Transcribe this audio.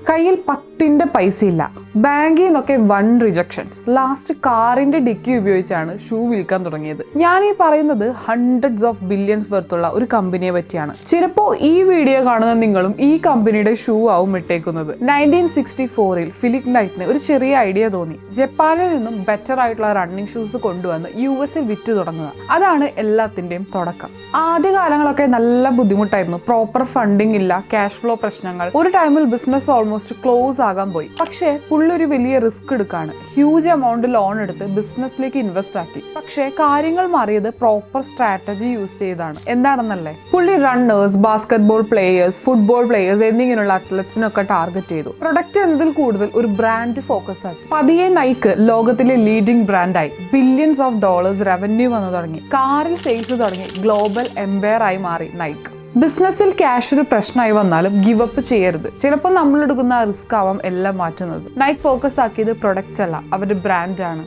കയ്യിൽ 10ന്റെ പൈസ ഇല്ല, ബാങ്കിൽ നിന്നൊക്കെ വൺ റിജക്ഷൻസ്. ലാസ്റ്റ് കാറിന്റെ ഡിക്കി ഉപയോഗിച്ചാണ് ഷൂ വിൽക്കാൻ തുടങ്ങിയത്. ഞാൻ ഈ പറയുന്നത് ഹൺഡ്രഡ്സ് ഓഫ് ബില്യൺസ് വർത്തുള്ള ഒരു കമ്പനിയെ പറ്റിയാണ്. ചിലപ്പോൾ ഈ വീഡിയോ കാണുന്ന നിങ്ങളും ഈ കമ്പനിയുടെ ഷൂ ആവും ഇട്ടേക്കുന്നത്. 1964 ഫിലിപ്പ് നൈറ്റിന് ഒരു ചെറിയ ഐഡിയ തോന്നി. ജപ്പാനിൽ നിന്നും ബെറ്റർ ആയിട്ടുള്ള റണ്ണിങ് ഷൂസ് കൊണ്ടുവന്ന് US വിറ്റ് തുടങ്ങുക. അതാണ് എല്ലാത്തിന്റെയും തുടക്കം. ആദ്യ കാലങ്ങളൊക്കെ നല്ല ബുദ്ധിമുട്ടായിരുന്നു. പ്രോപ്പർ ഫണ്ടിങ് ഇല്ല, ക്യാഷ് ഫ്ലോ പ്രശ്നങ്ങൾ. ഒരു ടൈമിൽ ബിസിനസ് ഓൾമോസ്റ്റ് ക്ലോസ് ആകാൻ പോയി. പക്ഷേ പുള്ളൊരു വലിയ റിസ്ക് എടുക്കാണ്. ഹ്യൂജ് എമൗണ്ട് ലോൺ എടുത്ത് ബിസിനസ്സിലേക്ക് ഇൻവെസ്റ്റ് ആക്കി. പക്ഷേ കാര്യങ്ങൾ മാറിയത് പ്രോപ്പർ സ്ട്രാറ്റജി യൂസ് ചെയ്താണ്. എന്താണെന്നല്ലേ, പുള്ളി runners, basketball players, football players എന്നിങ്ങനെയുള്ള അത്ലറ്റ്സിനൊക്കെ ടാർഗറ്റ് ചെയ്തു. പ്രൊഡക്റ്റ് എന്നതിൽ കൂടുതൽ ഒരു ബ്രാൻഡ് ഫോക്കസ് ആക്കി. പതിയെ നൈക്ക് ലോകത്തിലെ ലീഡിംഗ് ബ്രാൻഡായി. ബില്യൺസ് ഓഫ് ഡോളേഴ്സ് റവന്യൂ വന്നു തുടങ്ങി. കാറിൽ സെയിൽസ് തുടങ്ങി. ഗ്ലോബൽ എംപയർ ആയി മാറി നൈക്ക്. ബിസിനസ്സിൽ ക്യാഷ് ഒരു പ്രശ്നമായി വന്നാലും ഗിവ് അപ്പ് ചെയ്യരുത്. ചിലപ്പോൾ നമ്മൾ എടുക്കുന്ന റിസ്ക് ആവാം എല്ലാം മാറ്റുന്നത്. നൈക്ക് ഫോക്കസ് ആക്കിയത് പ്രൊഡക്റ്റ് അല്ല, അവരുടെ ബ്രാൻഡാണ്.